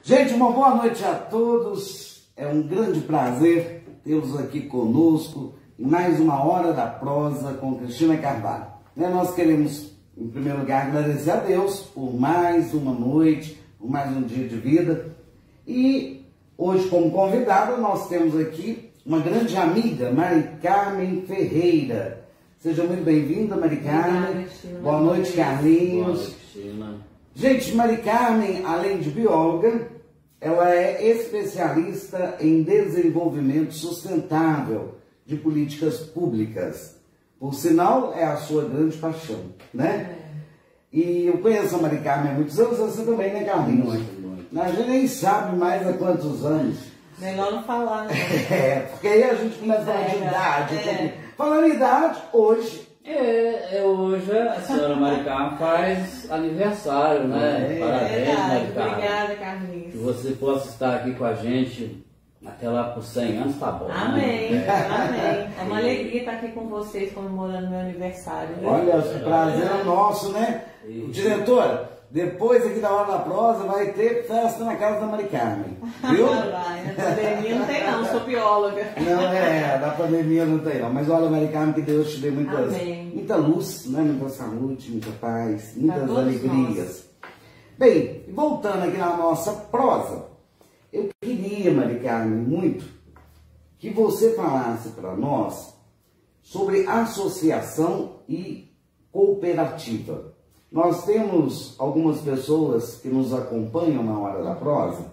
Gente, uma boa noite a todos. É um grande prazer tê-los aqui conosco em mais uma Hora da Prosa com Cristina Carvalho. Nós queremos, em primeiro lugar, agradecer a Deus por mais uma noite, por mais um dia de vida. E hoje, como convidada, nós temos aqui uma grande amiga, Mari Carmen Ferreira. Seja muito bem-vinda, Mari Carmen. Boa noite, Carlinhos. Boa noite, Cristina. Gente, Mari Carmen, além de bióloga, ela é especialista em desenvolvimento sustentável de políticas públicas. Por sinal, é a sua grande paixão, né? E eu conheço a Mari Carmen há muitos anos, você também, né, Carlinhos? Muito. A gente nem sabe mais há quantos anos. Melhor não falar, né? Porque aí a gente começa a falar de idade. Falando em idade, hoje... Hoje a senhora Mari Carmen faz aniversário, né? Parabéns, Mari Carmen. Obrigada, Carlinhos. Que você possa estar aqui com a gente até lá por 100 anos, tá bom. Amém, né? amém. É uma alegria estar aqui com vocês comemorando meu aniversário. Né? Olha, o prazer é nosso, né? Diretora, depois aqui da Hora da Prosa vai ter festa na casa da Mari Carmen, viu? Vai, na pandemia não tem não, sou bióloga. Não, na pandemia não tem não. Mas olha, Mari Carmen, que Deus te dê muita luz, né? Muita saúde, muita paz, muitas alegrias. Bem, voltando aqui na nossa prosa, eu queria, Mari Carmen, muito que você falasse para nós sobre associação e cooperativa. Nós temos algumas pessoas que nos acompanham na Hora da Prosa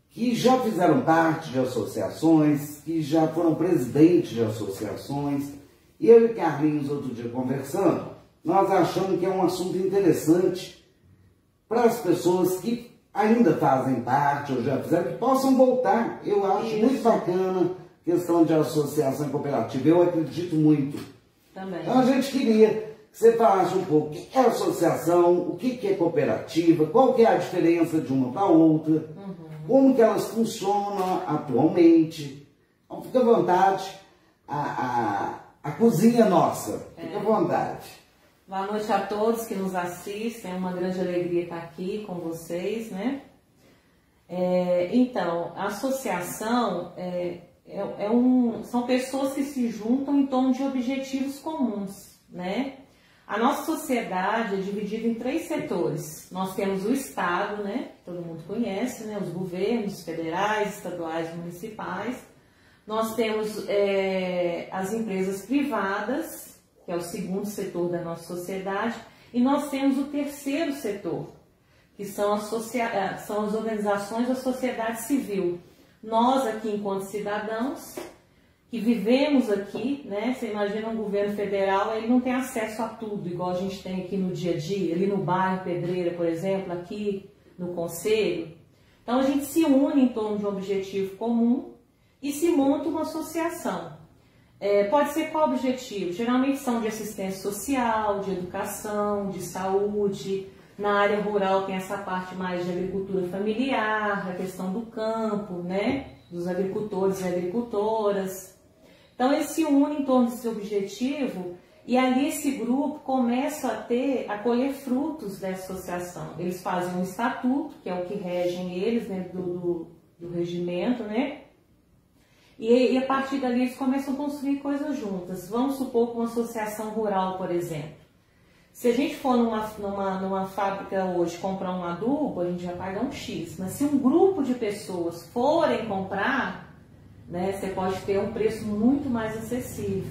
que já fizeram parte de associações, que já foram presidentes de associações. E eu e Carlinhos, outro dia conversando, nós achamos que é um assunto interessante para as pessoas que ainda fazem parte ou já fizeram, que possam voltar. Eu acho muito bacana a questão de associação e cooperativa. Eu acredito muito. Também. Então a gente queria que você falasse um pouco o que é associação, o que é cooperativa, qual que é a diferença de uma para outra, como que elas funcionam atualmente. Então fica à vontade, a cozinha é nossa, fica à vontade. Boa noite a todos que nos assistem, é uma grande alegria estar aqui com vocês, né? Então, a associação são pessoas que se juntam em torno de objetivos comuns, né? A nossa sociedade é dividida em 3 setores. Nós temos o Estado, né? Que todo mundo conhece, né? Os governos federais, estaduais, municipais. Nós temos as empresas privadas, que é o segundo setor da nossa sociedade, e nós temos o terceiro setor, que são as organizações da sociedade civil. Nós aqui, enquanto cidadãos, que vivemos aqui, né? Você imagina um governo federal, ele não tem acesso a tudo, igual a gente tem aqui no dia a dia, ali no bairro Pedreira, por exemplo, aqui no conselho. Então a gente se une em torno de um objetivo comum e se monta uma associação. Pode ser qual objetivo? Geralmente são de assistência social, de educação, de saúde. Na área rural tem essa parte mais de agricultura familiar, a questão do campo, né? Dos agricultores e agricultoras. Então eles se unem em torno desse objetivo e ali esse grupo começa a colher frutos dessa associação. Eles fazem um estatuto, que é o que regem eles dentro do regimento, né? E a partir dali eles começam a construir coisas juntas. Vamos supor que uma associação rural, por exemplo. Se a gente for numa fábrica hoje comprar um adubo, a gente vai pagar um X. Mas se um grupo de pessoas forem comprar, né, você pode ter um preço muito mais acessível.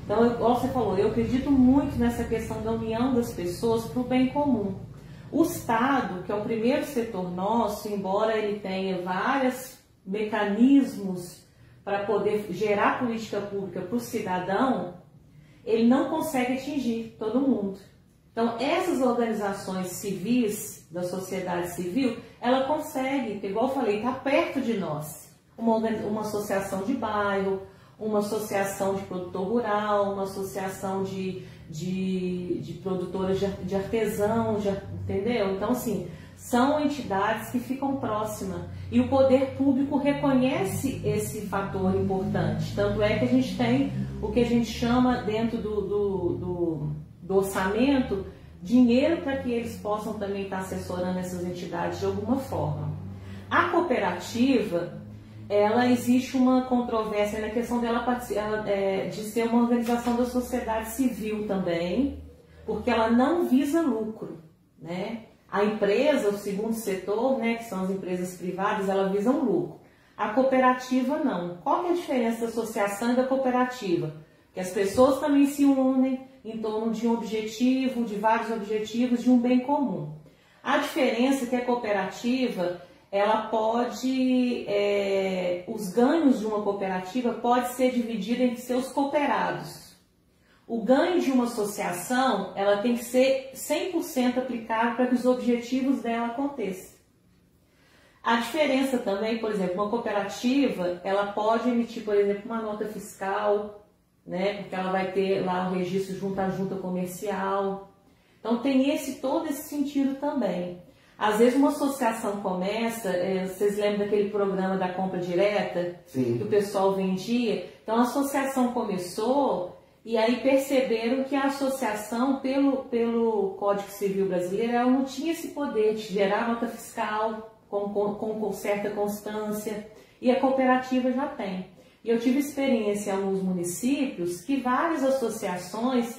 Então, igual você falou, eu acredito muito nessa questão da união das pessoas para o bem comum. O Estado, que é o primeiro setor nosso, embora ele tenha vários mecanismos para poder gerar política pública para o cidadão, ele não consegue atingir todo mundo. Então, essas organizações civis, da sociedade civil, ela consegue, igual eu falei, está perto de nós. Uma associação de bairro, uma associação de produtor rural, uma associação de produtoras de artesão, entendeu? Então, assim, são entidades que ficam próximas e o poder público reconhece esse fator importante. Tanto é que a gente tem o que a gente chama dentro do orçamento dinheiro para que eles possam também estar assessorando essas entidades de alguma forma. A cooperativa, ela existe uma controvérsia na questão dela de ser uma organização da sociedade civil também, porque ela não visa lucro, né? A empresa, o segundo setor, né, que são as empresas privadas, ela visa um lucro. A cooperativa não. Qual que é a diferença da associação e da cooperativa? Que as pessoas também se unem em torno de um objetivo, de vários objetivos, de um bem comum. A diferença é que a cooperativa, ela pode, os ganhos de uma cooperativa pode ser dividido entre seus cooperados. O ganho de uma associação, ela tem que ser 100% aplicável para que os objetivos dela aconteçam. A diferença também, por exemplo, uma cooperativa, ela pode emitir, por exemplo, uma nota fiscal, né, porque ela vai ter lá o registro junto à junta comercial. Então tem todo esse sentido também. Às vezes uma associação começa, vocês lembram daquele programa da compra direta? Sim. Que o pessoal vendia? Então a associação começou e aí perceberam que a associação, pelo Código Civil Brasileiro, ela não tinha esse poder de gerar nota fiscal com certa constância, e a cooperativa já tem. E eu tive experiência em alguns municípios que várias associações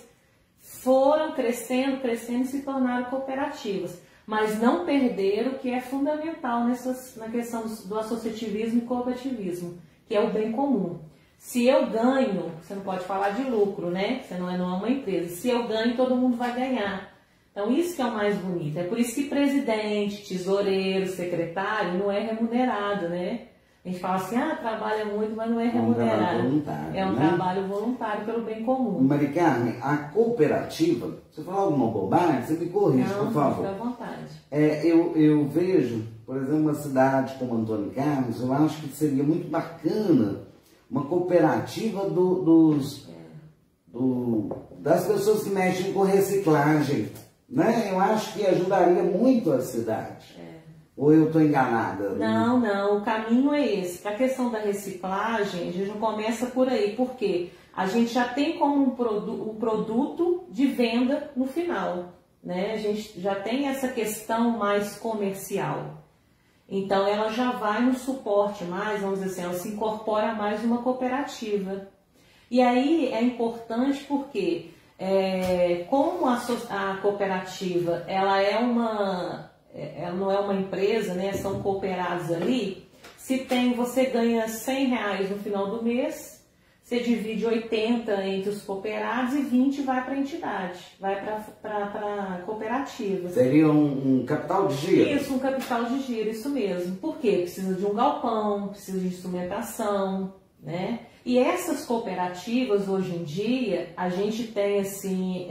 foram crescendo e se tornaram cooperativas, mas não perderam o que é fundamental na questão do associativismo e cooperativismo, que é o bem comum. Se eu ganho, você não pode falar de lucro, né? Você não é uma empresa. Se eu ganho, todo mundo vai ganhar. Então isso que é o mais bonito. É por isso que presidente, tesoureiro, secretário não é remunerado, né? A gente fala assim, trabalha muito, mas não é remunerado. É um trabalho voluntário pelo bem comum. Mari Carmen, a cooperativa, se eu falar alguma bobagem, você me corrige, por favor. Fica à vontade. Eu vejo, por exemplo, uma cidade como Antônio Carlos, eu acho que seria muito bacana uma cooperativa das pessoas que mexem com reciclagem, né? Eu acho que ajudaria muito a cidade. Ou eu estou enganada? Não, o caminho é esse. Para a questão da reciclagem, a gente não começa por aí, porque a gente já tem como um produto de venda no final, né? A gente já tem essa questão mais comercial. Então ela já vai no suporte mais, vamos dizer assim, ela se incorpora mais numa cooperativa. E aí é importante porque, como a cooperativa, ela não é uma empresa, né? São cooperados ali. Você ganha R$100 no final do mês, você divide 80 entre os cooperados e 20 vai para a entidade, vai para a cooperativa. Seria um capital de giro? Isso, um capital de giro, isso mesmo. Por quê? Precisa de um galpão, precisa de instrumentação, né? E essas cooperativas, hoje em dia, a gente tem assim,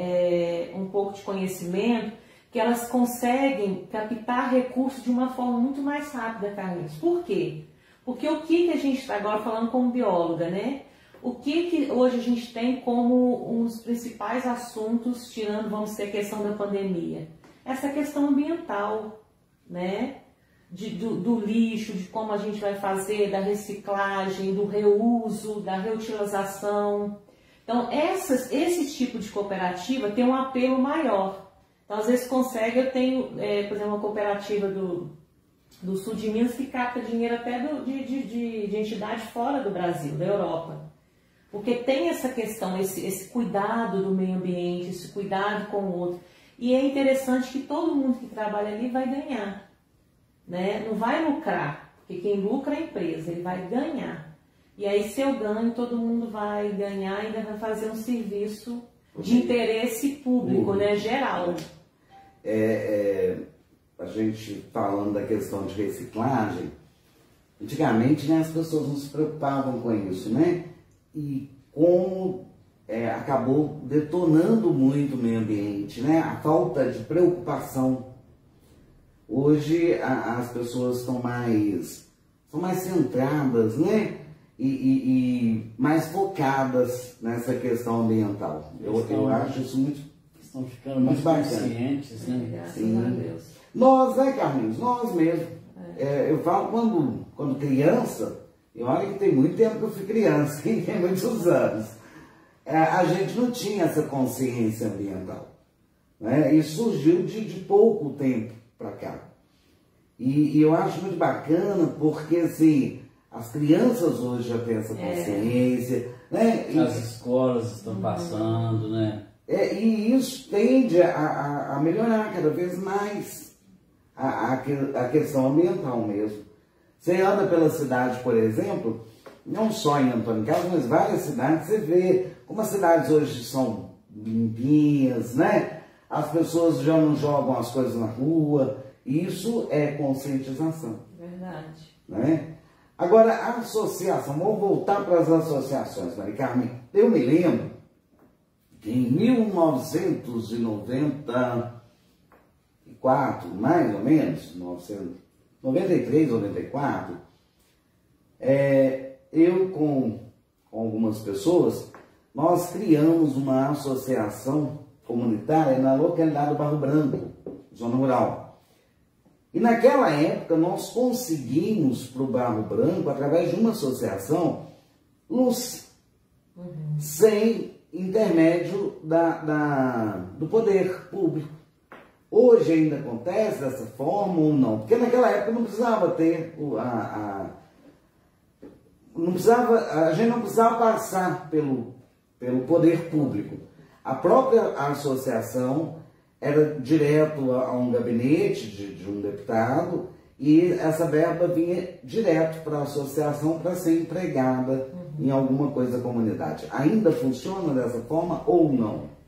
um pouco de conhecimento que elas conseguem captar recursos de uma forma muito mais rápida, Carlinhos. Por quê? Porque o que a gente está agora falando como bióloga, né? O que hoje a gente tem como um dos principais assuntos, tirando, vamos dizer, a questão da pandemia? Essa questão ambiental, né? Do lixo, de como a gente vai fazer, da reciclagem, do reuso, da reutilização. Então, esse tipo de cooperativa tem um apelo maior. Então, às vezes eu tenho, por exemplo, uma cooperativa do sul de Minas que capta dinheiro até de entidade fora do Brasil, da Europa. Porque tem essa questão, esse cuidado do meio ambiente, esse cuidado com o outro. E é interessante que todo mundo que trabalha ali vai ganhar, né? Não vai lucrar, porque quem lucra é a empresa, ele vai ganhar. E aí, se eu ganho, todo mundo vai ganhar e ainda vai fazer um serviço de interesse público, né? Geral. A gente falando da questão de reciclagem, antigamente, né, as pessoas não se preocupavam com isso, né? E como acabou detonando muito o meio ambiente, né? A falta de preocupação. Hoje as pessoas estão mais centradas, né? E mais focadas nessa questão ambiental. Eu acho isso muito. Estão ficando mais conscientes, né? Graças a Deus. Nós, né, Carlinhos? Nós mesmos. Eu falo quando criança, e olha que tem muito tempo que eu fui criança, que tem muitos anos. A gente não tinha essa consciência ambiental. né? E surgiu de pouco tempo para cá. E eu acho muito bacana porque, assim, as crianças hoje já têm essa consciência, né? As escolas estão passando, né? E isso tende a melhorar cada vez mais a questão ambiental mesmo. Você anda pela cidade, por exemplo, não só em Antônio Carlos, mas várias cidades, você vê como as cidades hoje são limpinhas, né? As pessoas já não jogam as coisas na rua. Isso é conscientização. Verdade. Né? Agora, a associação, vamos voltar para as associações, Maria Carmen. Eu me lembro que em 1994, mais ou menos, 1993, 94, eu com algumas pessoas, nós criamos uma associação comunitária na localidade do Barro Branco, zona rural. E naquela época nós conseguimos para o Barro Branco, através de uma associação, luz, sem intermédio do poder público. Hoje ainda acontece dessa forma ou não? Porque naquela época não precisava ter a gente não precisava passar pelo poder público. A própria associação era direto a um gabinete de um deputado e essa verba vinha direto para a associação para ser empregada em alguma coisa da comunidade. Ainda funciona dessa forma ou não?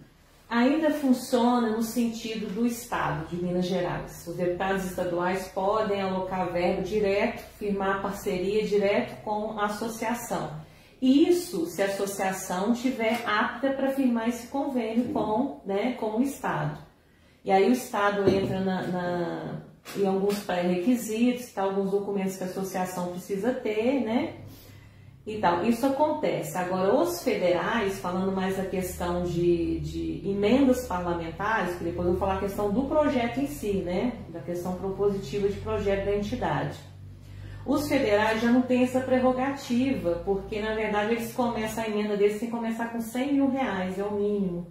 Ainda funciona no sentido do Estado de Minas Gerais. Os deputados estaduais podem alocar verba direto, firmar parceria direto com a associação. Isso se a associação estiver apta para firmar esse convênio com o Estado. E aí o Estado entra em alguns pré-requisitos, alguns documentos que a associação precisa ter, né? E tal. Isso acontece. Agora, os federais, falando mais da questão de emendas parlamentares, que depois eu vou falar a questão do projeto em si, né? Da questão propositiva de projeto da entidade. Os federais já não têm essa prerrogativa, porque, na verdade, eles começam a emenda deles sem começar com R$100 mil, é o mínimo.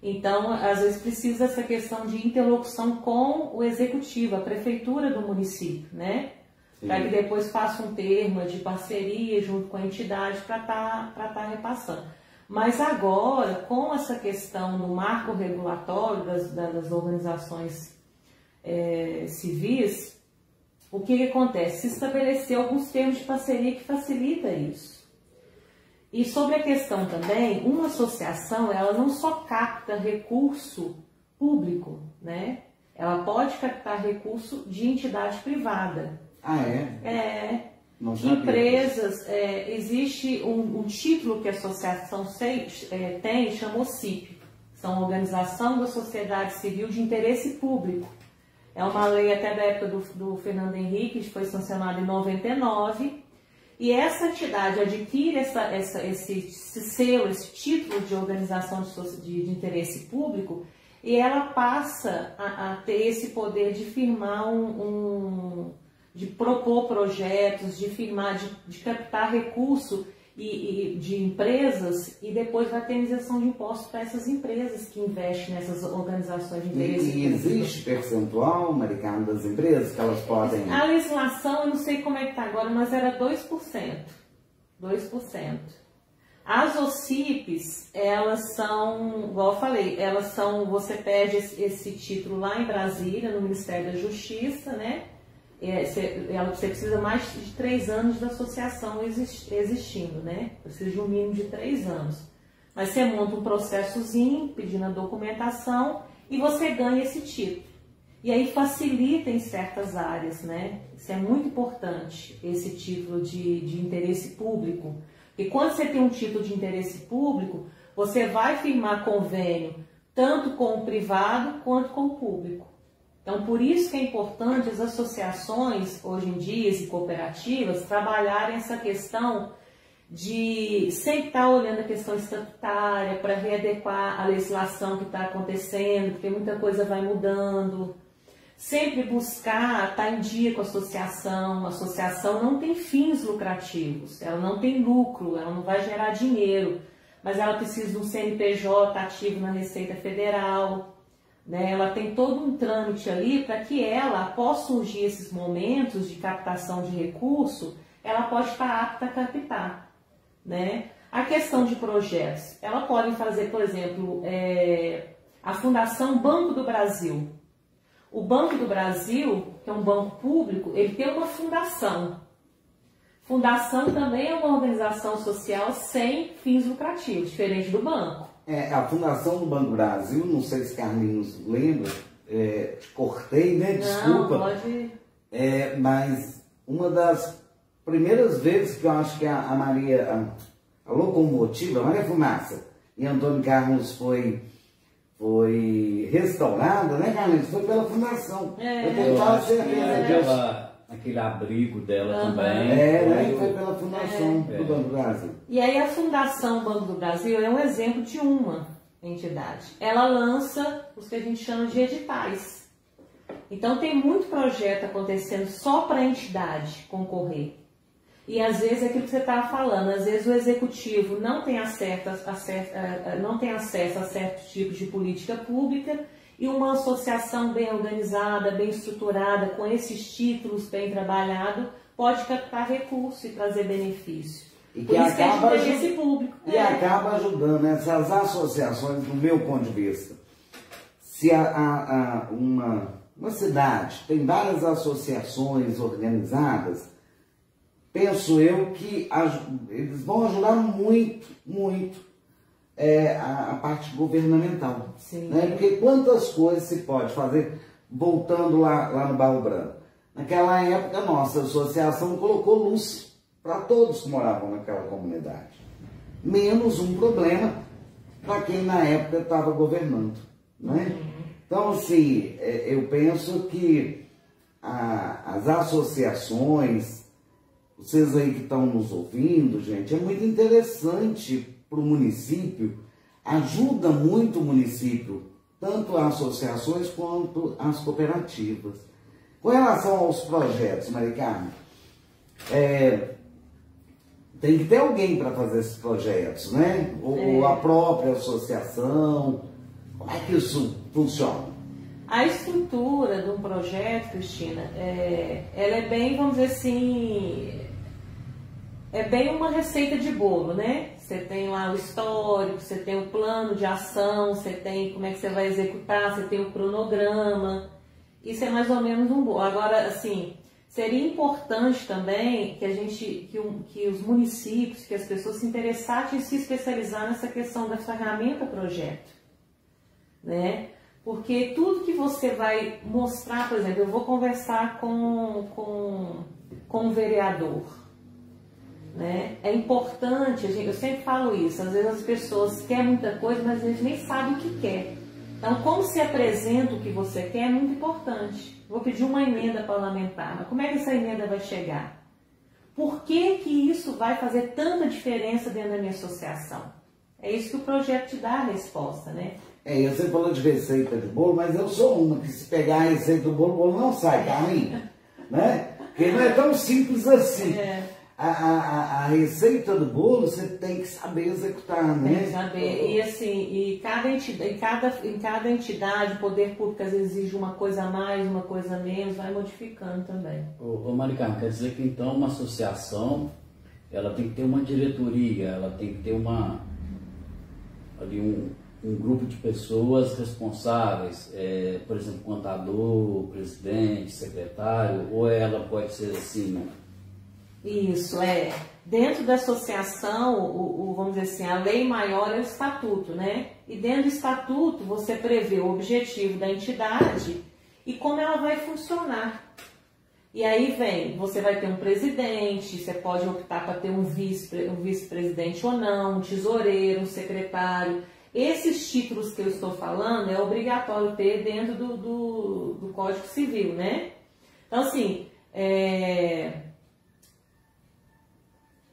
Então, às vezes precisa essa questão de interlocução com o executivo, a prefeitura do município, né? Para que depois faça um termo de parceria junto com a entidade para tá repassando. Mas agora, com essa questão do marco regulatório das organizações civis, o que acontece? Se estabeleceu alguns termos de parceria que facilita isso. E sobre a questão também, uma associação, ela não só capta recurso público, né? Ela pode captar recurso de entidade privada. Ah, é? Não empresas, existe um título que a associação tem, chama OCIP. São Organização da Sociedade Civil de Interesse Público. É uma lei até da época do Fernando Henrique, que foi sancionada em 99. E essa entidade adquire esse selo, esse título de organização de interesse público, e ela passa a ter esse poder de firmar de propor projetos, de firmar, de captar recurso de empresas, e depois vai ter isenção de impostos para essas empresas que investem nessas organizações de interesse público. E existe percentual, Maria Carmen, das empresas que elas podem... A legislação, eu não sei como é que está agora, mas era 2%. 2%. As OCIPs, elas são, igual eu falei, você pede esse título lá em Brasília, no Ministério da Justiça, né? Você precisa mais de 3 anos da associação existindo, né? Precisa de um mínimo de 3 anos. Mas você monta um processozinho pedindo a documentação e você ganha esse título. E aí facilita em certas áreas, né? Isso é muito importante, esse título de interesse público. Porque quando você tem um título de interesse público, você vai firmar convênio tanto com o privado quanto com o público. Então, por isso que é importante as associações, hoje em dia, e cooperativas, trabalharem essa questão de sempre estar olhando a questão estatutária para readequar a legislação que está acontecendo, porque muita coisa vai mudando. Sempre buscar estar em dia com a associação não tem fins lucrativos, ela não tem lucro, ela não vai gerar dinheiro, mas ela precisa de um CNPJ ativo na Receita Federal. né? Ela tem todo um trâmite ali para que ela, após surgir esses momentos de captação de recurso, ela pode estar apta a captar, né? A questão de projetos, ela pode fazer, por exemplo, a Fundação Banco do Brasil. O Banco do Brasil, que é um banco público, ele tem uma fundação. Fundação também é uma organização social sem fins lucrativos, diferente do banco. A fundação do Banco do Brasil, não sei se Carlinhos lembra, cortei, né? Desculpa. Não, pode... Mas uma das primeiras vezes que eu acho que a Maria, a locomotiva, a Maria Fumaça e Antônio Carlos foi restaurada, né, Carlinhos? Foi pela fundação. Eu tenho quase certeza. Aquele abrigo dela também. Né? Foi pela fundação do Banco do Brasil. E aí a Fundação Banco do Brasil é um exemplo de uma entidade. Ela lança os que a gente chama de editais. Então tem muito projeto acontecendo só para a entidade concorrer. E às vezes é aquilo que você estava falando, às vezes o executivo não tem acesso a certos tipos de política pública e uma associação bem organizada, bem estruturada, com esses títulos bem trabalhados, pode captar recurso e trazer benefício. E por isso que a gente tem esse público. E acaba ajudando essas associações, do meu ponto de vista. Se uma cidade tem várias associações organizadas, penso eu que eles vão ajudar muito, muito a parte governamental. Sim. Né? Porque quantas coisas se pode fazer, voltando lá no Barro Branco. Naquela época, a nossa associação colocou luz para todos que moravam naquela comunidade. Menos um problema para quem na época estava governando. Né? Então, assim, eu penso que as associações, vocês aí que estão nos ouvindo, gente, é muito interessante para o município, ajuda muito o município, tanto as associações quanto as cooperativas. Com relação aos projetos, Maria Carmen, tem que ter alguém para fazer esses projetos, né? Ou a própria associação. Como é que isso funciona? A estrutura de um projeto, Cristina, ela é bem, vamos dizer assim, é bem uma receita de bolo, né? Você tem lá o histórico, você tem o plano de ação, você tem como é que você vai executar, você tem o cronograma. Isso é mais ou menos um bolo. Agora, assim, seria importante também que os municípios, que as pessoas se interessassem em se especializar nessa questão da ferramenta projeto, né? Porque tudo que você vai mostrar, por exemplo, eu vou conversar com um vereador, né? É importante, eu sempre falo isso, às vezes as pessoas querem muita coisa, mas às vezes nem sabem o que quer. Então, como se apresenta o que você quer é muito importante. Vou pedir uma emenda parlamentar, mas como é que essa emenda vai chegar? Por que que isso vai fazer tanta diferença dentro da minha associação? É isso que o projeto te dá a resposta, né? Você falou de receita de bolo, mas eu sou uma que se pegar a receita do bolo, o bolo não sai, Carlinhos, né? Porque não é tão simples assim. A receita do bolo você tem que saber executar, né? Tem que saber. E assim, em cada entidade, o poder público às vezes exige uma coisa a mais, uma coisa a menos, vai modificando também. Ô Maricão, quer dizer que então uma associação, ela tem que ter uma diretoria, ela tem que ter um grupo de pessoas responsáveis, por exemplo, contador, presidente, secretário, ou ela pode ser assim? Isso, dentro da associação, vamos dizer assim, a lei maior é o estatuto, né? E dentro do estatuto você prevê o objetivo da entidade e como ela vai funcionar. E aí você vai ter um presidente, você pode optar para ter um vice-presidente ou não, um tesoureiro, um secretário. Esses títulos que eu estou falando é obrigatório ter dentro do Código Civil, né? Então, assim,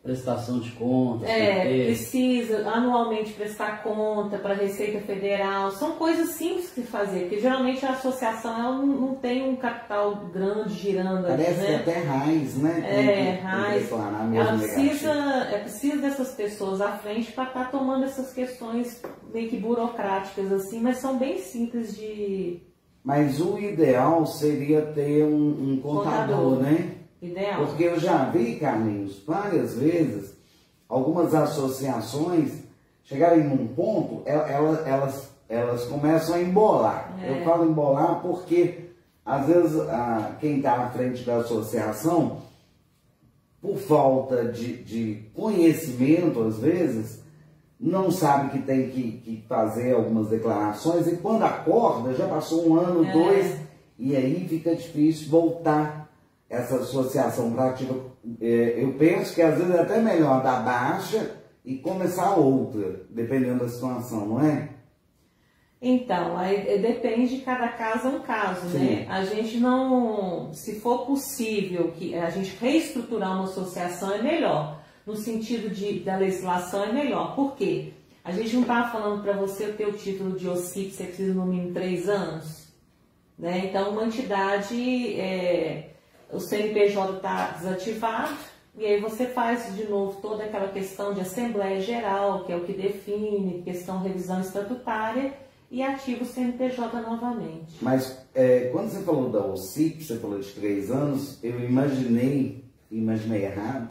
prestação de contas. Precisa anualmente prestar conta para a Receita Federal. São coisas simples de fazer, porque geralmente a associação ela não tem um capital grande girando ali, parece que até RAIS, né? RAIS. Ela precisa dessas pessoas à frente para estar tomando essas questões meio que burocráticas, assim, mas são bem simples de... Mas o ideal seria ter um contador, né? Ideal. Porque eu já vi, Carlinhos, várias vezes, algumas associações chegarem num ponto, elas começam a embolar. Eu falo embolar porque, às vezes, quem está à frente da associação, por falta de conhecimento, às vezes, não sabe que tem que fazer algumas declarações, e quando acorda, já passou 1 ano, 2, e aí fica difícil voltar essa associação para ativa. Eu penso que às vezes é até melhor dar baixa e começar outra, dependendo da situação, não é? Então, aí depende de cada caso, é um caso, né? A gente não, se for possível que a gente reestruturar uma associação é melhor, no sentido da legislação é melhor. Por quê? A gente não está falando para você ter o título de OCIP, você precisa no mínimo 3 anos, né? Então, uma entidade... o CNPJ está desativado, e aí você faz de novo toda aquela questão de Assembleia Geral, que é o que define, questão de revisão estatutária, e ativa o CNPJ novamente. Mas quando você falou da OCIP, você falou de 3 anos, eu imaginei errado,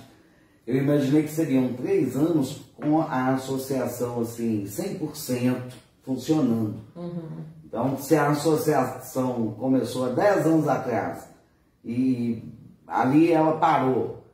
eu imaginei que seriam 3 anos com a associação assim, 100% funcionando. Então, se a associação começou há 10 anos atrás, e ali ela parou.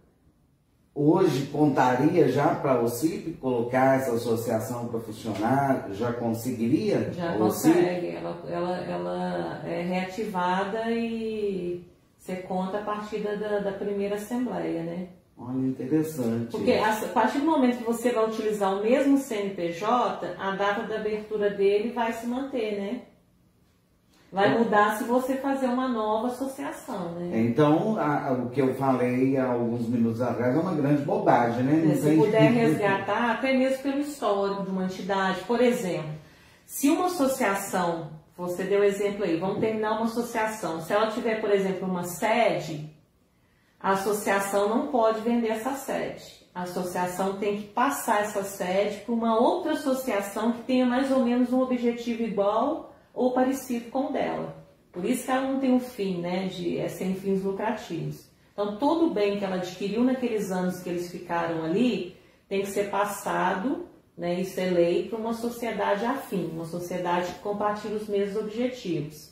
Hoje contaria já para a OCIP colocar essa associação para funcionar? Já conseguiria? Já consegue. Ela é reativada e você conta a partir da primeira assembleia, né? Olha, interessante. Porque a partir do momento que você vai utilizar o mesmo CNPJ, a data da abertura dele vai se manter, né? Vai mudar se você fazer uma nova associação, né? Então, o que eu falei há alguns minutos atrás é uma grande bobagem, né? Se puder resgatar, até mesmo pelo histórico de uma entidade. Por exemplo, se uma associação, você deu exemplo aí, vamos terminar uma associação. Se ela tiver, por exemplo, uma sede, a associação não pode vender essa sede. A associação tem que passar essa sede para uma outra associação que tenha mais ou menos um objetivo igual ou parecido com o dela. Por isso que ela não tem um fim, né, sem fins lucrativos. Então, todo o bem que ela adquiriu naqueles anos que eles ficaram ali, tem que ser passado, né, isso é lei, para uma sociedade afim, uma sociedade que compartilha os mesmos objetivos.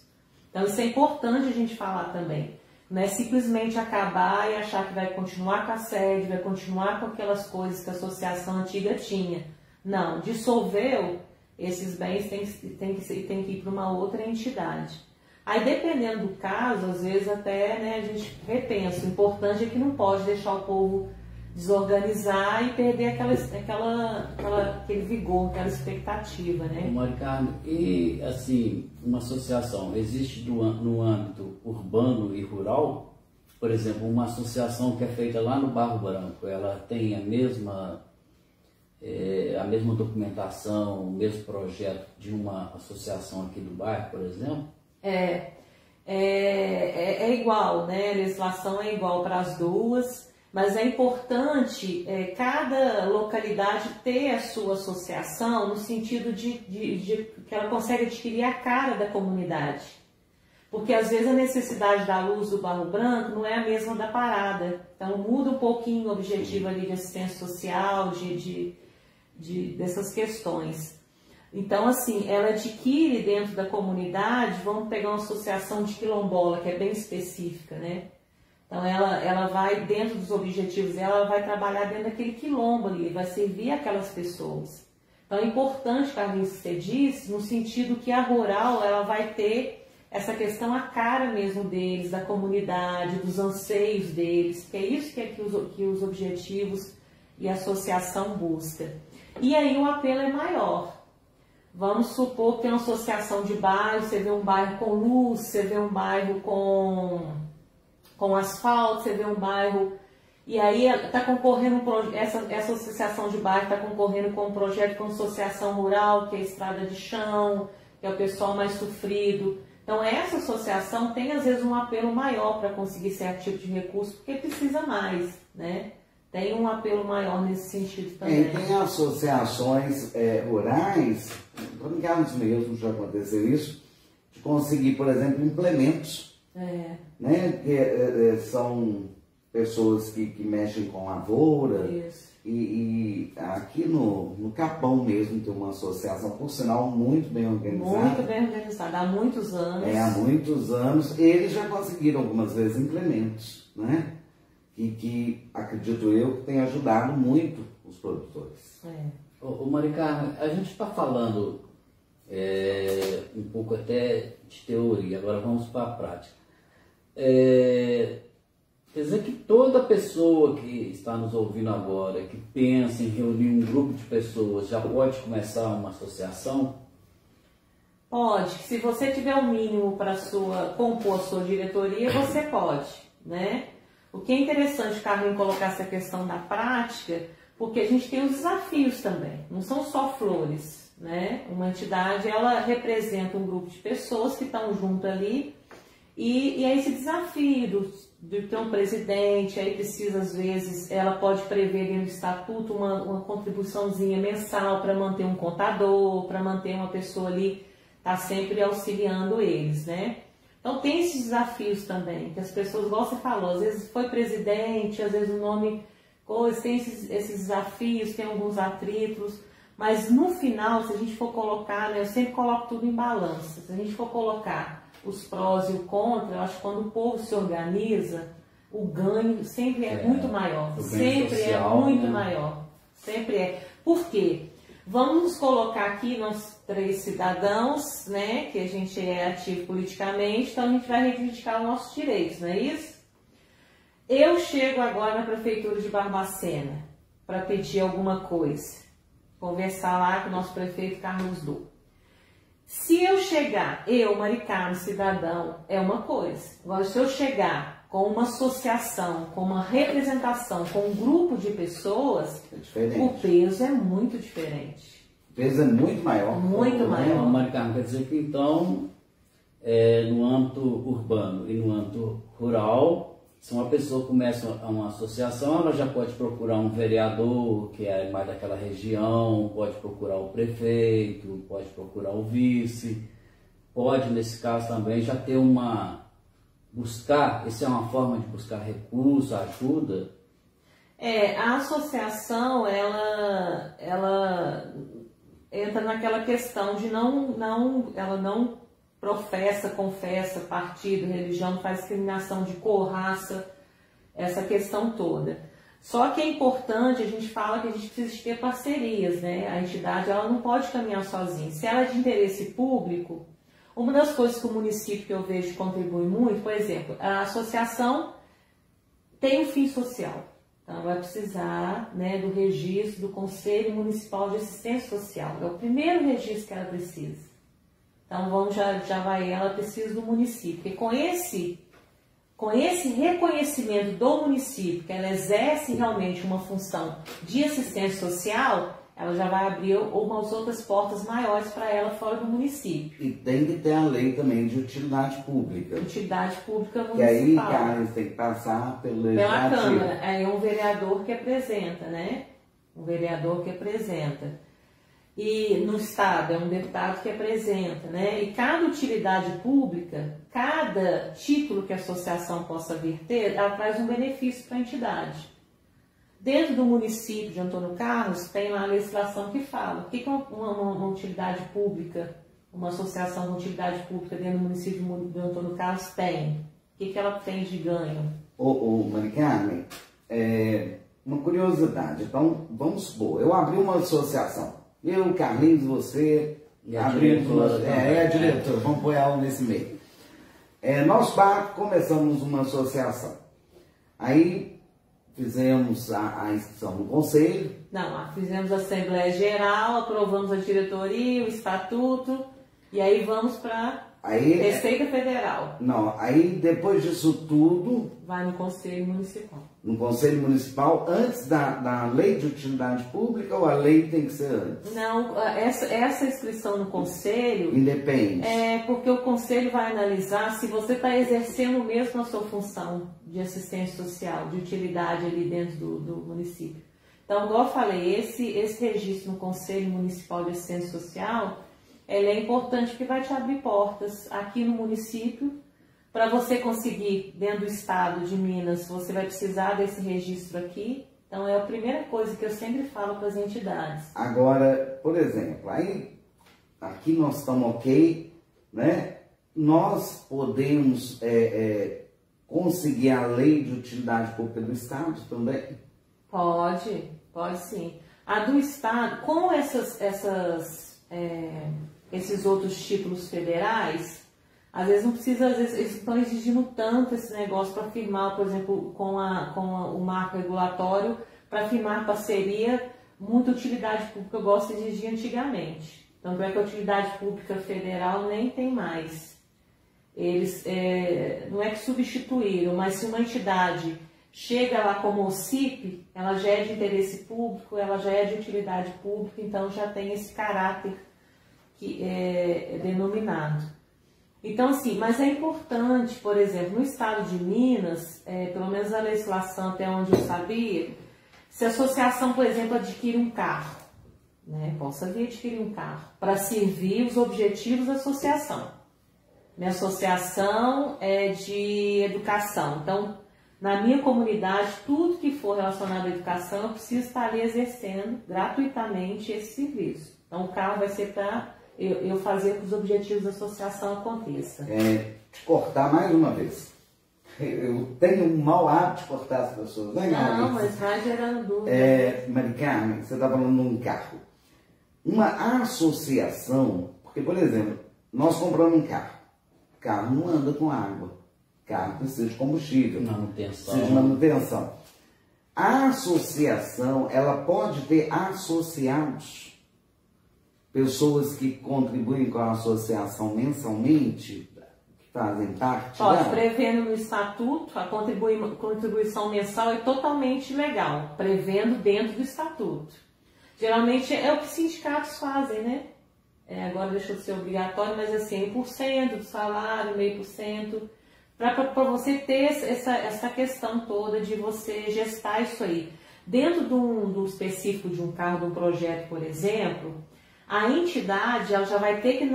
Então, isso é importante a gente falar também. Não é simplesmente acabar e achar que vai continuar com a sede, vai continuar com aquelas coisas que a associação antiga tinha. Não, dissolveu, esses bens têm que ir para uma outra entidade. Aí, dependendo do caso, às vezes até, né, a gente repensa. O importante é que não pode deixar o povo desorganizar e perder aquele vigor, aquela expectativa, né? Maricarmen, e assim, uma associação existe no âmbito urbano e rural? Por exemplo, uma associação que é feita lá no Barro Branco, ela tem a mesma documentação, o mesmo projeto de uma associação aqui do bairro, por exemplo? É igual, né? A legislação é igual para as duas, mas é importante cada localidade ter a sua associação no sentido de que ela consegue adquirir a cara da comunidade. Porque às vezes a necessidade da luz do Barro Branco não é a mesma da Parada. Então muda um pouquinho o objetivo ali de assistência social, dessas questões. Então, assim, ela adquire dentro da comunidade, vamos pegar uma associação de quilombola, que é bem específica, né? Então, ela vai, dentro dos objetivos dela, ela vai trabalhar dentro daquele quilombo ali, vai servir aquelas pessoas. Então, é importante, Carlinhos, que você disse, no sentido que a rural, ela vai ter essa questão, a cara mesmo deles, da comunidade, dos anseios deles, que é isso que os objetivos e a associação busca. E aí o apelo é maior. Vamos supor que tem uma associação de bairro, você vê um bairro com luz, você vê um bairro com asfalto, você vê um bairro E aí está concorrendo, essa associação de bairro está concorrendo com um projeto com associação rural, que é a estrada de chão, que é o pessoal mais sofrido. Então essa associação tem às vezes um apelo maior para conseguir certo tipo de recurso, porque precisa mais, né? Tem um apelo maior nesse sentido também. Tem associações rurais, em casos mesmo já aconteceu isso, de conseguir, por exemplo, implementos, né? Que são pessoas que mexem com lavoura. Isso. E aqui no Capão mesmo tem uma associação, por sinal, muito bem organizada. Muito bem organizada, há muitos anos. Há muitos anos. Eles já conseguiram algumas vezes implementos, né? Que acredito eu que tem ajudado muito os produtores. Ô Maricarmen, a gente está falando um pouco até de teoria, agora vamos para a prática. Quer dizer que toda pessoa que está nos ouvindo agora, que pensa em reunir um grupo de pessoas, já pode começar uma associação? Pode. Se você tiver o mínimo para compor a sua diretoria, você pode, né? O que é interessante, Carmen, colocar essa questão da prática, porque a gente tem os desafios também, não são só flores, né? Uma entidade, ela representa um grupo de pessoas que estão junto ali, e é esse desafio de ter um presidente, aí precisa, às vezes, ela pode prever dentro do estatuto uma contribuiçãozinha mensal para manter um contador, para manter uma pessoa ali, tá sempre auxiliando eles, né? Então tem esses desafios também, que as pessoas, igual você falou, às vezes foi presidente, às vezes o nome, tem esses desafios, tem alguns atritos, mas no final, se a gente for colocar, né, eu sempre coloco tudo em balança, se a gente for colocar os prós e o contra, eu acho que quando o povo se organiza, o ganho sempre é muito maior, sempre social, é muito maior, sempre é. Por quê? Vamos nos colocar aqui, nós 3 cidadãos, né, que a gente é ativo politicamente, então a gente vai reivindicar os nossos direitos, não é isso? Eu chego agora na prefeitura de Barbacena para pedir alguma coisa, conversar lá com o nosso prefeito Carlos Du. Se eu chegar, Maricarmen, cidadão, é uma coisa. Agora, se eu chegar com uma associação, com uma representação, com um grupo de pessoas, o peso é muito diferente. O peso é muito maior. Muito maior. Maricarmen, quer dizer que então, no âmbito urbano e no âmbito rural, se uma pessoa começa uma associação, ela já pode procurar um vereador que é mais daquela região, pode procurar o prefeito, pode procurar o vice, pode, nesse caso também, já ter essa é uma forma de buscar recurso, ajuda? A associação, ela entra naquela questão de ela não confessa partido, religião, não faz discriminação de cor, raça, essa questão toda. Só que é importante, a gente fala que a gente precisa ter parcerias, né? A entidade, ela não pode caminhar sozinha. Se ela é de interesse público, uma das coisas que o município, que eu vejo, contribui muito, por exemplo, a associação tem um fim social. Então, vai precisar, né, do registro do Conselho Municipal de Assistência Social. É o primeiro registro que ela precisa. Então, ela precisa do município. Porque com esse reconhecimento do município, que ela exerce realmente uma função de assistência social, ela já vai abrir umas outras portas maiores para ela fora do município. E tem que ter a lei também de utilidade pública. Utilidade pública municipal. Que aí, cara, tem que passar pelo legislativo. Pela Câmara. É um vereador que apresenta, né? Um vereador que apresenta. E no Estado é um deputado que apresenta, né? E cada utilidade pública, cada título que a associação possa vir ter, ela traz um benefício para a entidade. Dentro do município de Antônio Carlos, tem lá a legislação que fala o que é uma utilidade pública, uma associação de utilidade pública dentro do município de Antônio Carlos tem. O que ela tem de ganho? Maricarmen, uma curiosidade. Então, vamos supor, eu abri uma associação. Eu, Carlinhos, você, abrimos a diretora, vamos pôr ela nesse meio. Nós 4 começamos uma associação. Aí fizemos a inscrição no conselho. Não, fizemos a Assembleia Geral, aprovamos a diretoria, o estatuto, e aí vamos para Aí, Receita Federal. Não, aí depois disso tudo... Vai no Conselho Municipal. No Conselho Municipal, antes da Lei de Utilidade Pública, ou a lei tem que ser antes? Não, essa inscrição no Conselho... Independe. É porque o Conselho vai analisar se você está exercendo mesmo a sua função de assistência social, de utilidade ali dentro do município. Então, igual eu falei, esse registro no Conselho Municipal de Assistência Social, ele é importante porque vai te abrir portas aqui no município. Para você conseguir, dentro do estado de Minas, você vai precisar desse registro aqui. Então, é a primeira coisa que eu sempre falo para as entidades. Agora, por exemplo, aí, aqui nós estamos ok, né? Nós podemos conseguir a lei de utilidade pública do estado também? Pode sim. A do estado, com esses outros títulos federais... Às vezes não precisa, às vezes eles estão exigindo tanto esse negócio para firmar, por exemplo, com o marco regulatório, para firmar parceria, muita utilidade pública eu gosto de exigir antigamente. Tanto é que a utilidade pública federal nem tem mais. Eles, não é que substituíram, mas se uma entidade chega lá como OCIP, ela já é de interesse público, ela já é de utilidade pública, então já tem esse caráter que é denominado. Então, assim, mas é importante, por exemplo, no estado de Minas, pelo menos a legislação até onde eu sabia, se a associação, por exemplo, adquire um carro, né, possa vir adquirir um carro, para servir os objetivos da associação. Minha associação é de educação, então, na minha comunidade, tudo que for relacionado à educação, eu preciso estar ali exercendo gratuitamente esse serviço. Então, o carro vai ser para... eu fazer que os objetivos da associação aconteçam. Te cortar mais uma vez. Eu tenho um mau hábito de cortar as pessoas, né, Gabi? Não, mas vai gerando dúvida. Mari Carmen, você está falando de um carro. Uma associação, porque, por exemplo, nós compramos um carro. O carro não anda com água. O carro precisa de combustível. Manutenção. Precisa de manutenção. A associação, ela pode ter associados. Pessoas que contribuem com a associação mensalmente, que fazem parte Pode, prevendo no estatuto, a contribuição mensal é totalmente legal, prevendo dentro do estatuto. Geralmente é o que sindicatos fazem, né? Agora deixou de ser obrigatório, mas assim, 1% do salário, 0,5%, para você ter essa questão toda de você gestar isso aí. Dentro do específico de um carro, de um projeto, por exemplo... A entidade, ela já vai ter que,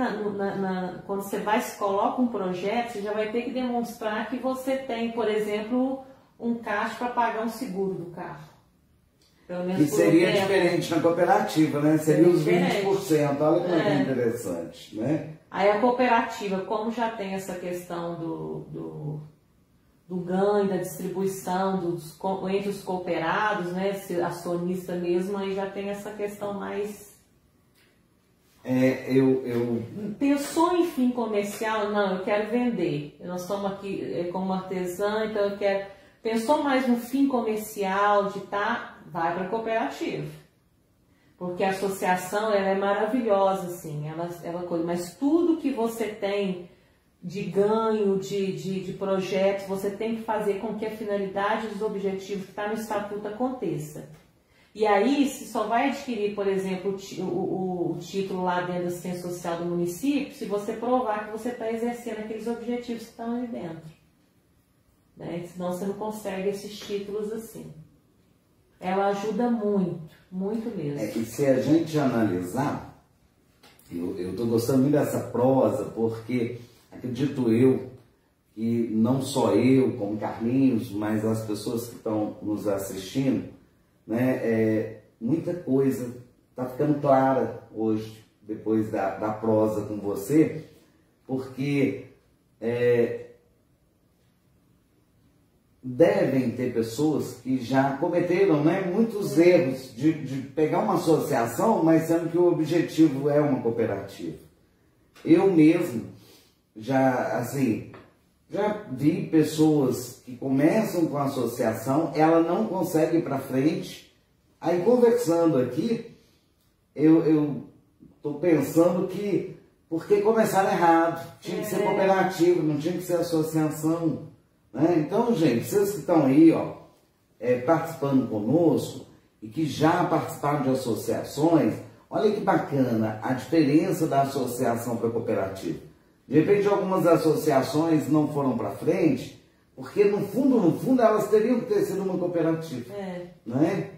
quando você coloca um projeto, você já vai ter que demonstrar que você tem, por exemplo, um caixa para pagar um seguro do carro. Pelo menos que seria diferente na cooperativa, né? Seria os 20%, olha como é interessante, né? Aí a cooperativa, como já tem essa questão do ganho, da distribuição entre os cooperados, né? Acionista mesmo, aí já tem essa questão mais... Pensou em fim comercial? Não, eu quero vender. Nós estamos aqui como artesã, então eu quero... Pensou mais no fim comercial, vai para a cooperativa. Porque a associação, ela é maravilhosa, assim, mas tudo que você tem de ganho, de projetos, você tem que fazer com que a finalidade dos objetivos que está no estatuto aconteça. E aí, se só vai adquirir, por exemplo, o título lá dentro da assistência social do município, se você provar que você está exercendo aqueles objetivos que estão ali dentro. Né? Senão você não consegue esses títulos assim. Ela ajuda muito, muito mesmo. E se a gente analisar, eu estou gostando muito dessa prosa, porque acredito eu que não só eu, como Carlinhos, mas as pessoas que estão nos assistindo, né, muita coisa está ficando clara hoje, depois da prosa com você, porque devem ter pessoas que já cometeram, né, muitos erros de pegar uma associação, mas sendo que o objetivo é uma cooperativa. Eu mesmo já vi pessoas que começam com a associação, ela não consegue ir para frente. Aí, conversando aqui, eu estou pensando que Porque começaram errado, tinha que ser cooperativa, não tinha que ser associação. Né? Então, gente, vocês que estão aí, ó, participando conosco e que já participaram de associações, olha que bacana a diferença da associação para a cooperativa. De repente, algumas associações não foram para frente, porque no fundo, elas teriam que ter sido uma cooperativa. Né?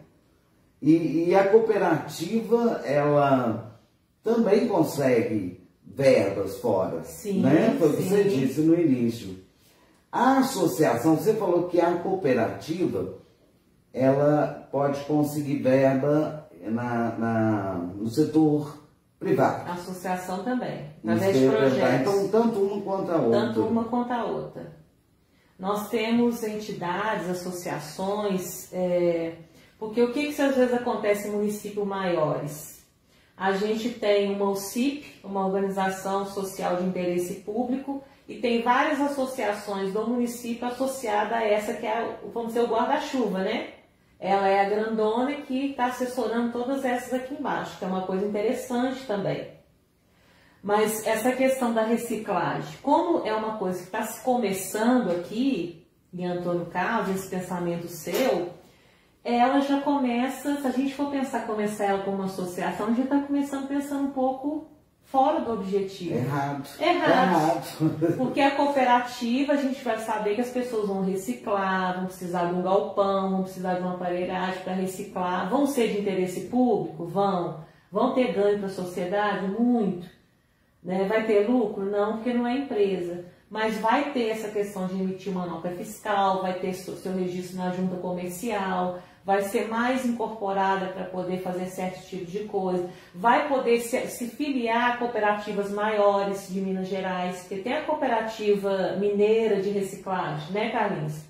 E a cooperativa, ela também consegue verbas fora. Sim, né? Foi o que você disse no início. A associação, você falou que a cooperativa, ela pode conseguir verba no setor privado. A associação também, através de projetos. Então, tanto uma quanto a outra. Tanto uma quanto a outra. Nós temos entidades, associações, porque o que às vezes acontece em municípios maiores? A gente tem uma OCIP, uma organização social de interesse público, e tem várias associações do município associada a essa que é, vamos dizer, o guarda-chuva, né? Ela é a grandona que está assessorando todas essas aqui embaixo, que é uma coisa interessante também. Mas essa questão da reciclagem, como é uma coisa que está se começando aqui, em Antônio Carlos, esse pensamento seu, ela já começa, se a gente for começar ela como uma associação, a gente está começando pensando um pouco fora do objetivo. Errado. Porque a cooperativa, a gente vai saber que as pessoas vão reciclar, vão precisar de um galpão, vão precisar de uma aparelhagem para reciclar, vão ser de interesse público? Vão ter ganho para a sociedade? Muito. Né? Vai ter lucro? Não, porque não é empresa. Mas vai ter essa questão de emitir uma nota fiscal, vai ter seu registro na junta comercial, vai ser mais incorporada para poder fazer certos tipos de coisa, vai poder se filiar a cooperativas maiores de Minas Gerais, porque tem a cooperativa mineira de reciclagem, né, Carlinhos?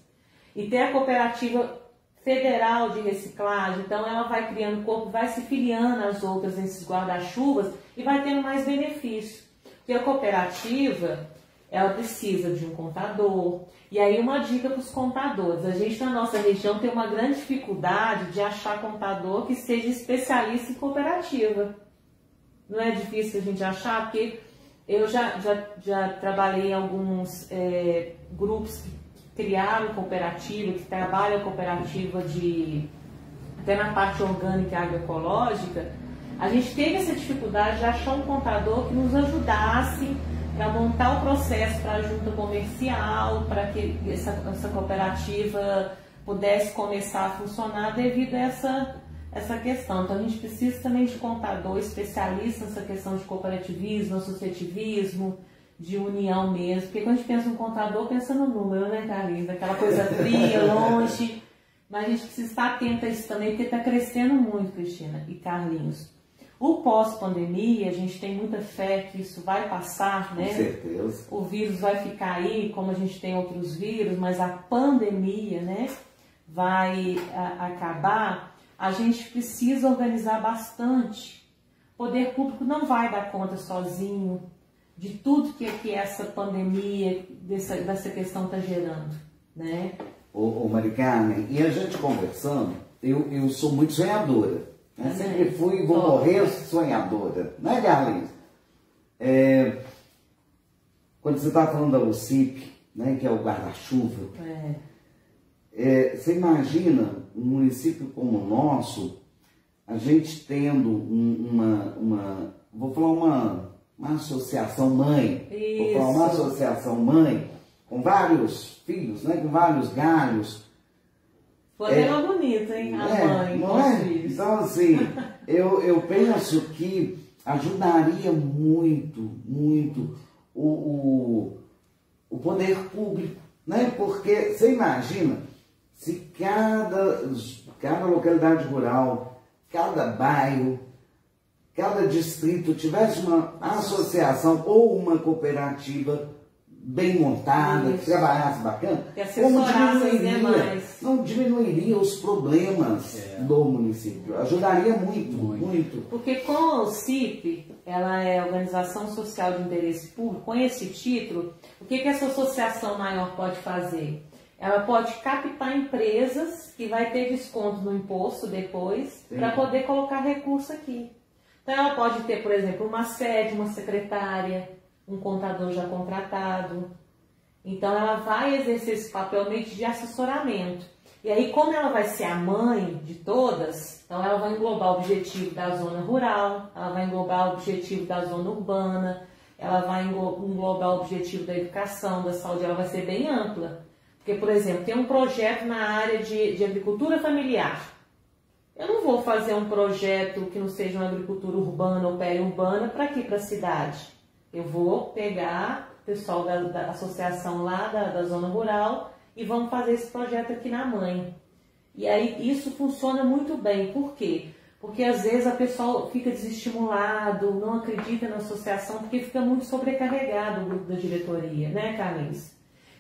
E tem a cooperativa federal de reciclagem, então ela vai criando corpo, vai se filiando às outras nesses guarda-chuvas e vai tendo mais benefício. Porque a cooperativa, ela precisa de um contador. E aí uma dica para os contadores. A gente na nossa região tem uma grande dificuldade de achar contador que seja especialista em cooperativa. Não é difícil a gente achar, porque eu já trabalhei em alguns grupos que criaram cooperativa, que trabalham cooperativa até na parte orgânica e agroecológica. A gente teve essa dificuldade de achar um contador que nos ajudasse para montar o processo para a junta comercial, para que essa cooperativa pudesse começar a funcionar devido a essa questão. Então a gente precisa também de contador especialista nessa questão de cooperativismo, associativismo, de união mesmo. Porque quando a gente pensa em contador, pensa no número, né, Carlinhos? Aquela coisa fria, longe. Mas a gente precisa estar atento a isso também, porque está crescendo muito, Cristina e Carlinhos. O pós-pandemia, a gente tem muita fé que isso vai passar, né? Com certeza. O vírus vai ficar aí, como a gente tem outros vírus, mas a pandemia, né, vai acabar. A gente precisa organizar bastante. O poder público não vai dar conta sozinho de tudo que essa pandemia, dessa questão está gerando, né? Ô Mari Carmen, e a gente conversando, eu sou muito sonhadora. Eu sempre fui e vou morrer sonhadora, né, Carlinhos? Quando você está falando da UCIP, né, que é o guarda-chuva, você imagina um município como o nosso, a gente tendo vou falar uma associação mãe, Isso. vou falar uma associação mãe, com vários filhos, né, com vários galhos. Modelo bonito, hein? A mãe, não é? Filhos. Então, assim, eu penso que ajudaria muito o poder público, né? Porque você imagina se cada localidade rural, cada bairro, cada distrito tivesse uma associação ou uma cooperativa bem montada, que trabalhasse bacana, não diminuiria os problemas do município. Ajudaria muito. Porque com o CIP, ela é Organização Social de Interesse Público, com esse título, o que essa associação maior pode fazer? Ela pode captar empresas que vai ter desconto no imposto depois, para poder colocar recurso aqui. Então ela pode ter, por exemplo, uma sede, uma secretária, um contador já contratado. Então ela vai exercer esse papel meio de assessoramento. E aí, como ela vai ser a mãe de todas, então ela vai englobar o objetivo da zona rural, ela vai englobar o objetivo da zona urbana, ela vai englobar o objetivo da educação, da saúde, ela vai ser bem ampla. Porque, por exemplo, tem um projeto na área de agricultura familiar. Eu não vou fazer um projeto que não seja uma agricultura urbana ou periurbana para aqui, para a cidade. Eu vou pegar o pessoal da associação lá da zona rural e vamos fazer esse projeto aqui na mãe. E aí isso funciona muito bem. Por quê? Porque às vezes a pessoa fica desestimulado, não acredita na associação, porque fica muito sobrecarregado o grupo da diretoria, né, Carlinhos?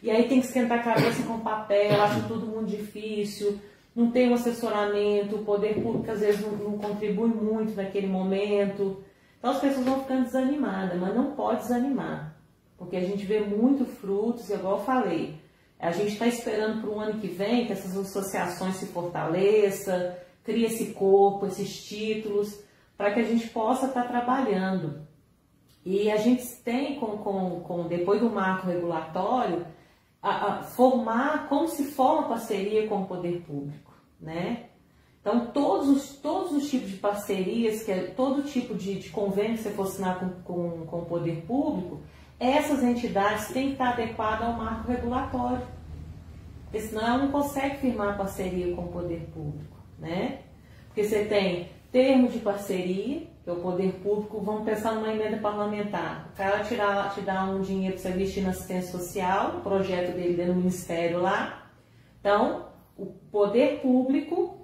E aí tem que esquentar a cabeça com papel, acha tudo muito difícil, não tem um assessoramento, o poder público às vezes não contribui muito naquele momento. Então as pessoas vão ficando desanimadas, mas não pode desanimar, porque a gente vê muito frutos, igual eu falei. A gente está esperando para o ano que vem que essas associações se fortaleçam, crie esse corpo, esses títulos, para que a gente possa estar trabalhando. E a gente tem, depois do marco regulatório, formar como se forma parceria com o poder público, né? Então, todos os tipos de parcerias, todo tipo de convênio que você for assinar com o poder público, essas entidades têm que estar adequadas ao marco regulatório, porque senão ela não consegue firmar parceria com o poder público, né? Porque você tem termo de parceria, que é o poder público, vamos pensar numa emenda parlamentar, o cara te dá um dinheiro para você investir na assistência social, o projeto dele dentro do ministério lá, então o poder público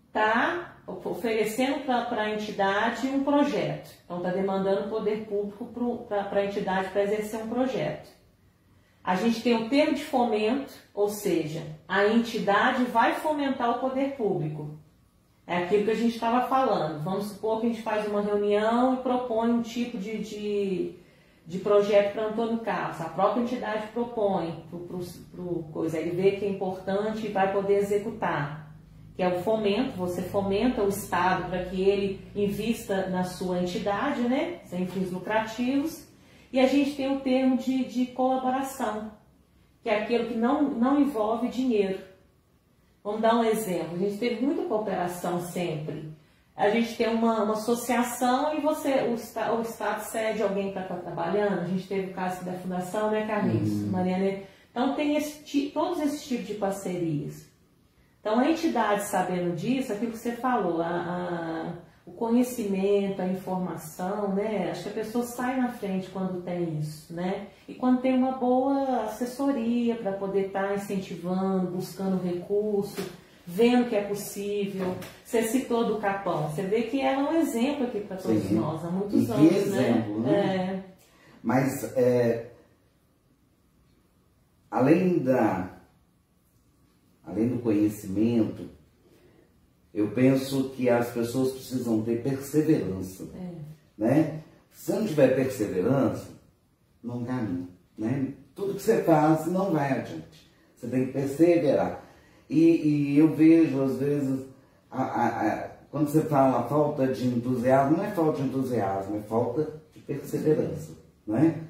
está oferecendo para a entidade um projeto. Então, está demandando o poder público para a entidade para exercer um projeto. A gente tem o termo de fomento, ou seja, a entidade vai fomentar o poder público. É aquilo que a gente estava falando. Vamos supor que a gente faz uma reunião e propõe um tipo de projeto para Antônio Carlos. A própria entidade propõe para coisa. Ele vê que é importante e vai poder executar. Que é o fomento, você fomenta o Estado para que ele invista na sua entidade, né, sem fins lucrativos. E a gente tem o termo de colaboração, que é aquilo que não envolve dinheiro. Vamos dar um exemplo, a gente teve muita cooperação sempre. A gente tem uma associação e o Estado cede alguém para estar trabalhando. A gente teve o caso da Fundação, né, Carlinhos? Mariana. Então tem todos esses tipos de parcerias. Então, a entidade sabendo disso, aquilo que você falou, o conhecimento, a informação, né? Acho que a pessoa sai na frente quando tem isso, né? E quando tem uma boa assessoria para poder estar incentivando, buscando recurso, vendo que é possível. Você citou do Capão, você vê que ela é um exemplo aqui para todos nós há muitos anos, que exemplo, né? Mas, além do conhecimento, eu penso que as pessoas precisam ter perseverança, né? Se não tiver perseverança, não caminha, né? Tudo que você faz não vai adiante. Você tem que perseverar. E eu vejo, às vezes, quando você fala falta de entusiasmo, não é falta de entusiasmo, é falta de perseverança, né?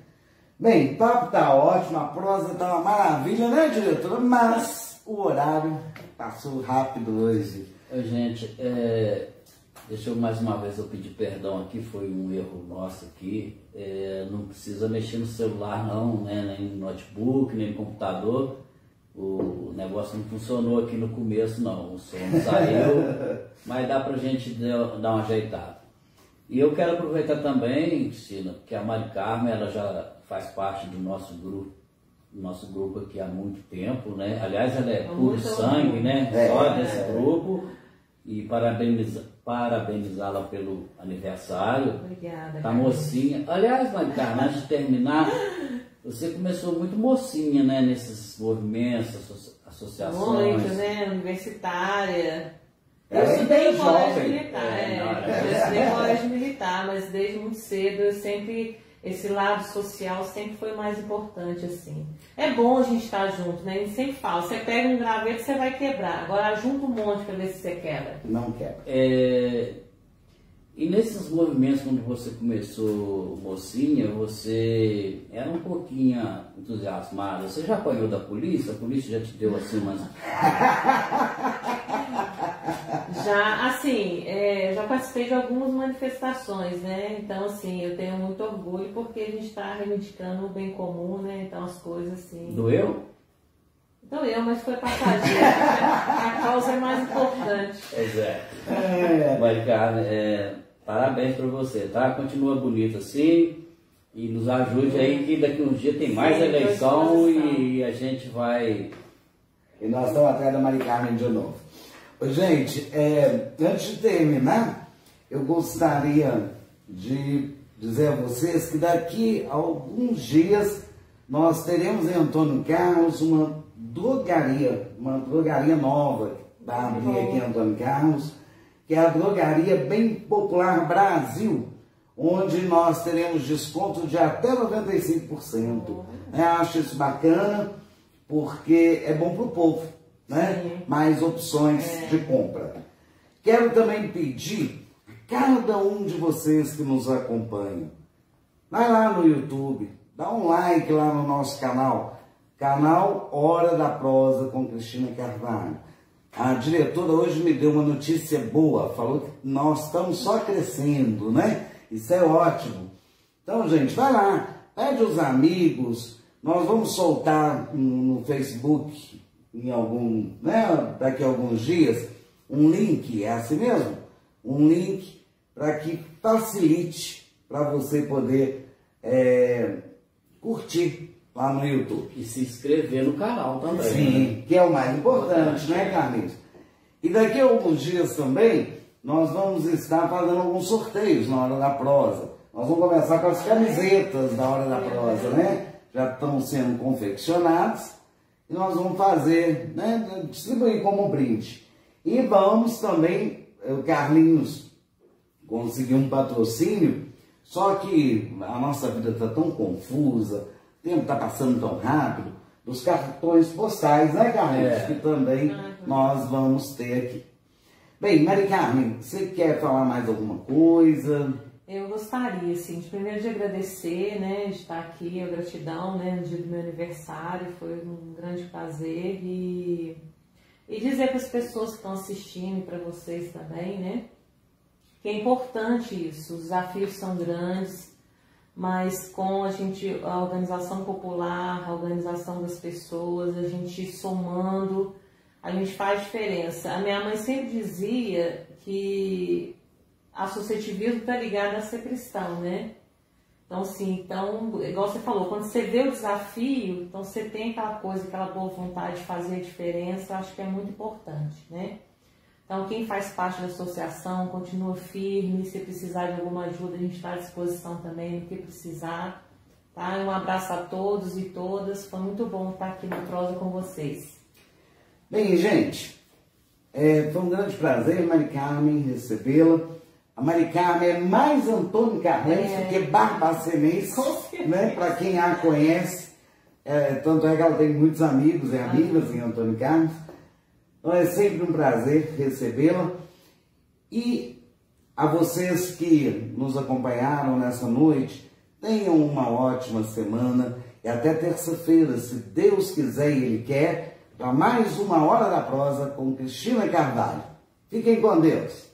Bem, o papo tá ótimo, a prosa tá uma maravilha, né, diretora? Mas o horário passou rápido hoje. Gente, deixa eu mais uma vez pedir perdão aqui, foi um erro nosso aqui. Não precisa mexer no celular não, né? Nem no notebook, nem no computador. O negócio não funcionou aqui no começo não, o som saiu, mas dá pra gente dar uma ajeitada. E eu quero aproveitar também, Cristina, que a Mari Carmen, ela já faz parte do nosso grupo aqui há muito tempo, né? Aliás, ela é puro sangue, né? Só desse grupo. E parabenizá-la pelo aniversário. Obrigada. Tá mocinha. Aliás, Mari Carmen, antes de terminar, você começou muito mocinha, né? Nesses movimentos, associações. Muito, né? Universitária. Eu estudei em colégio militar, eu estudei em colégio militar, mas desde muito cedo eu sempre, esse lado social sempre foi mais importante, assim. É bom a gente estar junto, né? A gente sempre fala, você pega um graveto, você vai quebrar. Agora junta um monte para ver se você quebra. Não quebra. E nesses movimentos, quando você começou, mocinha, você era um pouquinho entusiasmada. Você já apanhou da polícia? A polícia já te deu assim umas... Já, assim, já participei de algumas manifestações, né? Então, assim, eu tenho muito orgulho porque a gente está reivindicando o bem comum, né? Então, as coisas, assim... Doeu? Doeu, mas foi passageiro. A causa é mais importante. Pois é. Maricarmen, parabéns para você, tá? Continua bonito assim e nos ajude aí que daqui uns dias tem mais eleição e a gente vai... E nós estamos atrás da Maricarmen de novo. Gente, antes de terminar, eu gostaria de dizer a vocês que daqui a alguns dias nós teremos em Antônio Carlos uma drogaria nova, da abrir aqui em Antônio Carlos, que é a Drogaria Bem Popular Brasil, onde nós teremos desconto de até 95%. Acho isso bacana, porque é bom para o povo, né? Mais opções de compra. Quero também pedir a cada um de vocês que nos acompanham, vai lá no YouTube, dá um like lá no nosso canal Hora da Prosa com Cristina Carvalho. A diretora hoje me deu uma notícia boa, falou que nós estamos só crescendo, né? Isso é ótimo. Então, gente, vai lá, pede os amigos, nós vamos soltar no Facebook, daqui a alguns dias, um link, é assim mesmo? Um link para que facilite para você poder curtir lá no YouTube. E se inscrever no canal também. Sim, né? Que é o mais importante, né, Carlinhos? E daqui a alguns dias também, nós vamos estar fazendo alguns sorteios na Hora da Prosa. Nós vamos começar com as camisetas da Hora da Prosa, né? Já estão sendo confeccionadas. E nós vamos fazer, né, distribuir como brinde. E vamos também, o Carlinhos conseguiu um patrocínio, só que a nossa vida está tão confusa, o tempo está passando tão rápido, dos cartões postais, né, Carlinhos? Que também nós vamos ter aqui. Bem, Maricarmen, você quer falar mais alguma coisa? Eu gostaria, assim, primeiro de agradecer, né, de estar aqui, a gratidão, né, no dia do meu aniversário, foi um grande prazer e dizer para as pessoas que estão assistindo e para vocês também, né, que é importante isso, os desafios são grandes, mas com a organização popular, a organização das pessoas, a gente somando, a gente faz diferença. A minha mãe sempre dizia que associativismo está ligado a ser cristão, né? Então, assim, igual você falou, quando você vê o desafio, então você tem aquela coisa, aquela boa vontade de fazer a diferença, eu acho que é muito importante, né? Então, quem faz parte da associação, continua firme, se precisar de alguma ajuda, a gente está à disposição também no que precisar, tá? Um abraço a todos e todas, foi muito bom estar aqui no Prosa com vocês. Bem, gente, foi um grande prazer, Maricarmen, recebê-la. A Maricarmen é mais Antônio Carlense do que Barbacenense, né? Para quem a conhece, tanto é que ela tem muitos amigos e amigas em Antônio Carlos. Então é sempre um prazer recebê-la. E a vocês que nos acompanharam nessa noite, tenham uma ótima semana e até terça-feira, se Deus quiser e Ele quer, para mais uma Hora da Prosa com Cristina Carvalho. Fiquem com Deus.